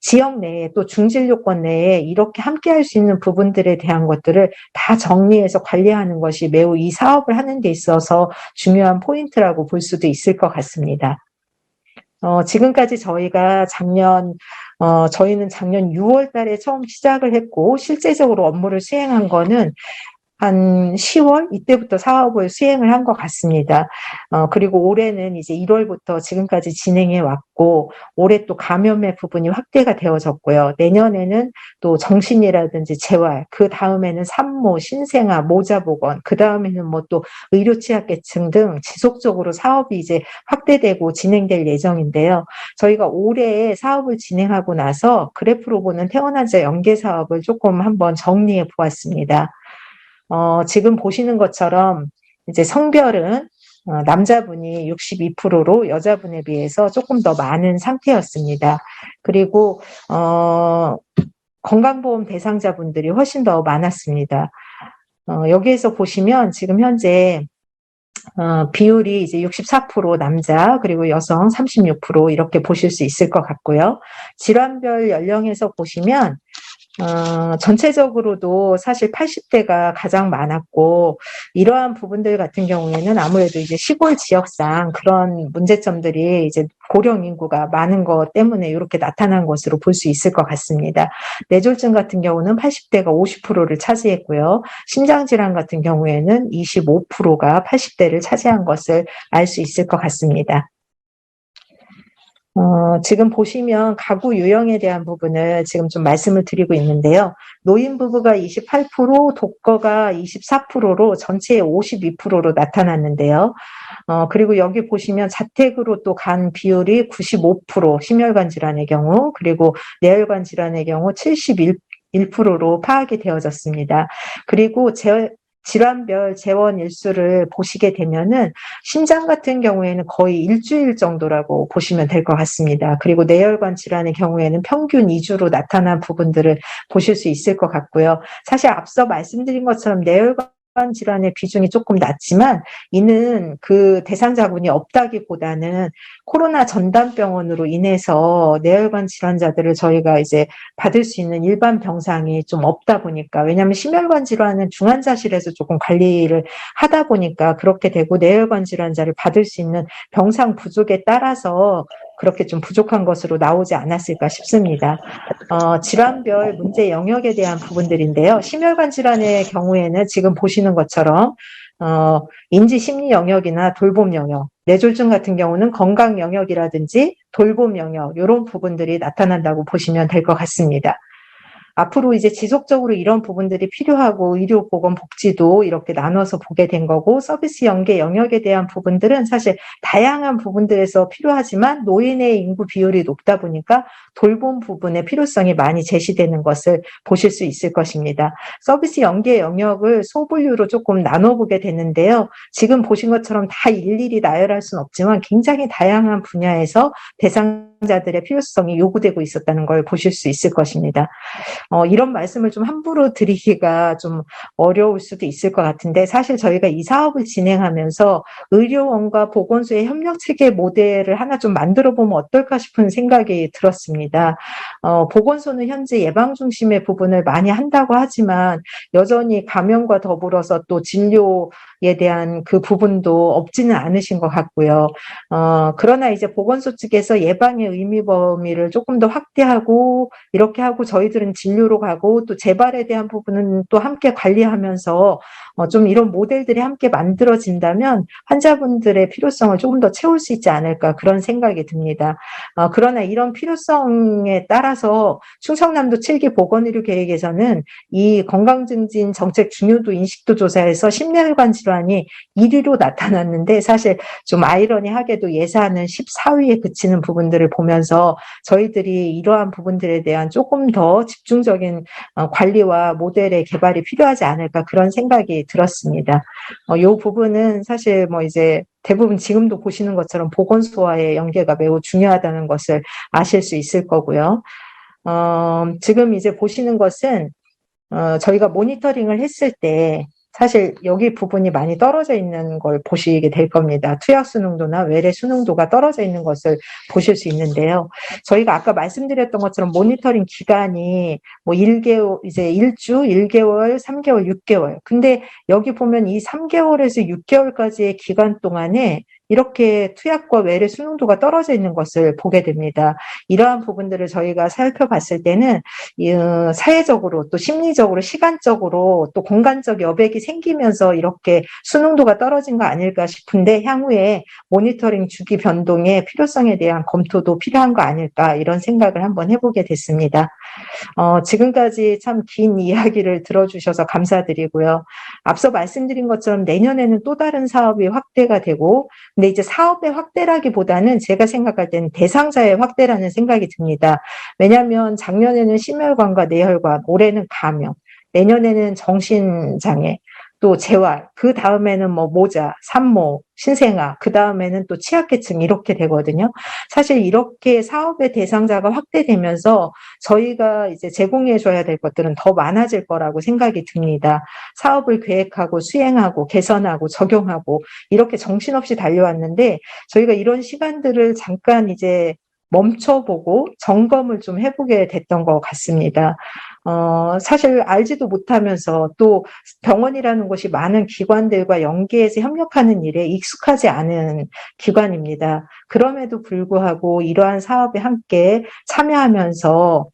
지역 내에 또 중진료권 내에 이렇게 함께할 수 있는 부분들에 대한 것들을 다 정리해서 관리하는 것이 매우 이 사업을 하는 데 있어서 중요한 포인트라고 볼 수도 있을 것 같습니다. 지금까지 저희가 저희는 작년 6월 달에 처음 시작을 했고, 실제적으로 업무를 수행한 거는 한 10월 이때부터 사업을 수행을 한 것 같습니다. 그리고 올해는 이제 1월부터 지금까지 진행해 왔고 올해 또 감염의 부분이 확대가 되어졌고요. 내년에는 또 정신이라든지 재활, 그 다음에는 산모, 신생아, 모자보건, 그 다음에는 뭐 또 의료취약계층 등 지속적으로 사업이 이제 확대되고 진행될 예정인데요. 저희가 올해 사업을 진행하고 나서 그래프로 보는 태어난자 연계 사업을 조금 한번 정리해 보았습니다. 지금 보시는 것처럼 이제 성별은 남자분이 62%로 여자분에 비해서 조금 더 많은 상태였습니다. 그리고 건강보험 대상자분들이 훨씬 더 많았습니다. 여기에서 보시면 지금 현재 비율이 이제 64% 남자 그리고 여성 36% 이렇게 보실 수 있을 것 같고요. 질환별 연령에서 보시면 전체적으로도 사실 80대가 가장 많았고, 이러한 부분들 같은 경우에는 아무래도 이제 시골 지역상 그런 문제점들이 이제 고령 인구가 많은 것 때문에 이렇게 나타난 것으로 볼 수 있을 것 같습니다. 뇌졸중 같은 경우는 80대가 50%를 차지했고요. 심장질환 같은 경우에는 25%가 80대를 차지한 것을 알 수 있을 것 같습니다. 지금 보시면 가구 유형에 대한 부분을 지금 좀 말씀을 드리고 있는데요. 노인 부부가 28%, 독거가 24%로 전체의 52%로 나타났는데요. 그리고 여기 보시면 자택으로 또 간 비율이 95%, 심혈관 질환의 경우, 그리고 뇌혈관 질환의 경우 71%로 파악이 되어졌습니다. 그리고 질환별 재원 일수를 보시게 되면은 심장 같은 경우에는 거의 일주일 정도라고 보시면 될 것 같습니다. 그리고 뇌혈관 질환의 경우에는 평균 2주로 나타난 부분들을 보실 수 있을 것 같고요. 사실 앞서 말씀드린 것처럼 뇌혈관 질환의 비중이 조금 낮지만 이는 그 대상자군이 없다기보다는 코로나 전담병원으로 인해서 뇌혈관 질환자들을 저희가 이제 받을 수 있는 일반 병상이 좀 없다 보니까, 왜냐하면 심혈관 질환은 중환자실에서 조금 관리를 하다 보니까 그렇게 되고 뇌혈관 질환자를 받을 수 있는 병상 부족에 따라서 그렇게 좀 부족한 것으로 나오지 않았을까 싶습니다. 질환별 문제 영역에 대한 부분들인데요. 심혈관 질환의 경우에는 지금 보시는 것처럼 인지 심리 영역이나 돌봄 영역, 뇌졸중 같은 경우는 건강 영역이라든지 돌봄 영역 이런 부분들이 나타난다고 보시면 될 것 같습니다. 앞으로 이제 지속적으로 이런 부분들이 필요하고 의료, 보건, 복지도 이렇게 나눠서 보게 된 거고, 서비스 연계 영역에 대한 부분들은 사실 다양한 부분들에서 필요하지만 노인의 인구 비율이 높다 보니까 돌봄 부분의 필요성이 많이 제시되는 것을 보실 수 있을 것입니다. 서비스 연계 영역을 소분류로 조금 나눠보게 됐는데요. 지금 보신 것처럼 다 일일이 나열할 수는 없지만 굉장히 다양한 분야에서 대상자들의 필요성이 요구되고 있었다는 걸 보실 수 있을 것입니다. 이런 말씀을 좀 함부로 드리기가 좀 어려울 수도 있을 것 같은데 사실 저희가 이 사업을 진행하면서 의료원과 보건소의 협력 체계 모델을 하나 좀 만들어 보면 어떨까 싶은 생각이 들었습니다. 보건소는 현재 예방 중심의 부분을 많이 한다고 하지만 여전히 감염과 더불어서 또 진료에 대한 그 부분도 없지는 않으신 것 같고요. 그러나 이제 보건소 측에서 예방의 의미 범위를 조금 더 확대하고 이렇게 하고 저희들은 진료로 가고 또 재발에 대한 부분은 또 함께 관리하면서 좀 이런 모델들이 함께 만들어진다면 환자분들의 필요성을 조금 더 채울 수 있지 않을까 그런 생각이 듭니다. 그러나 이런 필요성에 따라서 충청남도 7기 보건의료 계획에서는 이 건강증진 정책 중요도 인식도 조사에서 심혈관 질환이 1위로 나타났는데 사실 좀 아이러니하게도 예산은 14위에 그치는 부분들을 보면서 저희들이 이러한 부분들에 대한 조금 더 집중적인 관리와 모델의 개발이 필요하지 않을까 그런 생각이 들었습니다. 이 부분은 사실 뭐 이제 대부분 지금도 보시는 것처럼 보건소와의 연계가 매우 중요하다는 것을 아실 수 있을 거고요. 지금 이제 보시는 것은 저희가 모니터링을 했을 때 사실 여기 부분이 많이 떨어져 있는 걸 보시게 될 겁니다. 투약 수능도나 외래 수능도가 떨어져 있는 것을 보실 수 있는데요. 저희가 아까 말씀드렸던 것처럼 모니터링 기간이 뭐 1개월, 이제 1주, 1개월, 3개월, 6개월. 근데 여기 보면 이 3개월에서 6개월까지의 기간 동안에 이렇게 투약과 외래 수능도가 떨어져 있는 것을 보게 됩니다. 이러한 부분들을 저희가 살펴봤을 때는 사회적으로 또 심리적으로 시간적으로 또 공간적 여백이 생기면서 이렇게 수능도가 떨어진 거 아닐까 싶은데 향후에 모니터링 주기 변동의 필요성에 대한 검토도 필요한 거 아닐까 이런 생각을 한번 해보게 됐습니다. 지금까지 참 긴 이야기를 들어주셔서 감사드리고요. 앞서 말씀드린 것처럼 내년에는 또 다른 사업이 확대가 되고 근데 이제 사업의 확대라기보다는 제가 생각할 때는 대상자의 확대라는 생각이 듭니다. 왜냐하면 작년에는 심혈관과 뇌혈관, 올해는 감염, 내년에는 정신장애, 또 재활, 그 다음에는 뭐 모자, 산모, 신생아, 그 다음에는 또 취약계층 이렇게 되거든요. 사실 이렇게 사업의 대상자가 확대되면서 저희가 이제 제공해줘야 될 것들은 더 많아질 거라고 생각이 듭니다. 사업을 계획하고 수행하고 개선하고 적용하고 이렇게 정신없이 달려왔는데 저희가 이런 시간들을 잠깐 이제 멈춰보고 점검을 좀 해보게 됐던 것 같습니다. 사실 알지도 못하면서 또 병원이라는 곳이 많은 기관들과 연계해서 협력하는 일에 익숙하지 않은 기관입니다. 그럼에도 불구하고 이러한 사업에 함께 참여하면서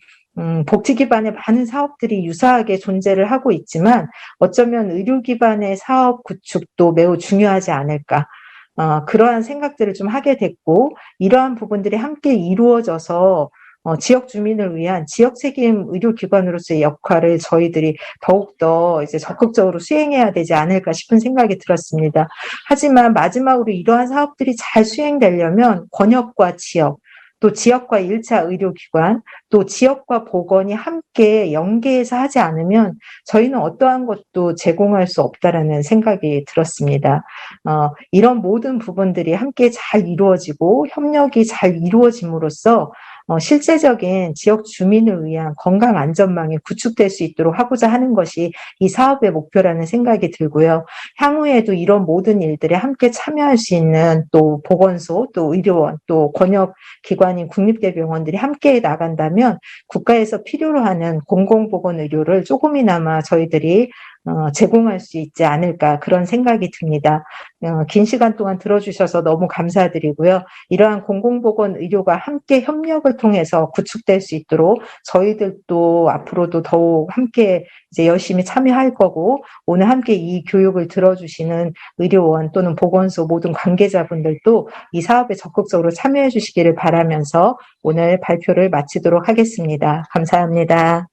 복지 기반의 많은 사업들이 유사하게 존재를 하고 있지만 어쩌면 의료 기반의 사업 구축도 매우 중요하지 않을까. 그러한 생각들을 좀 하게 됐고 이러한 부분들이 함께 이루어져서 지역 주민을 위한 지역 책임 의료기관으로서의 역할을 저희들이 더욱더 이제 적극적으로 수행해야 되지 않을까 싶은 생각이 들었습니다. 하지만 마지막으로 이러한 사업들이 잘 수행되려면 권역과 지역, 또 지역과 1차 의료기관, 또 지역과 보건이 함께 연계해서 하지 않으면 저희는 어떠한 것도 제공할 수 없다라는 생각이 들었습니다. 이런 모든 부분들이 함께 잘 이루어지고 협력이 잘 이루어짐으로써 실제적인 지역 주민을 위한 건강 안전망이 구축될 수 있도록 하고자 하는 것이 이 사업의 목표라는 생각이 들고요. 향후에도 이런 모든 일들에 함께 참여할 수 있는 또 보건소, 또 의료원, 또 권역 기관인 국립대병원들이 함께 나간다면 국가에서 필요로 하는 공공보건 의료를 조금이나마 저희들이 제공할 수 있지 않을까 그런 생각이 듭니다. 긴 시간 동안 들어주셔서 너무 감사드리고요. 이러한 공공보건 의료가 함께 협력을 통해서 구축될 수 있도록 저희들도 앞으로도 더욱 함께 이제 열심히 참여할 거고 오늘 함께 이 교육을 들어주시는 의료원 또는 보건소 모든 관계자분들도 이 사업에 적극적으로 참여해 주시기를 바라면서 오늘 발표를 마치도록 하겠습니다. 감사합니다.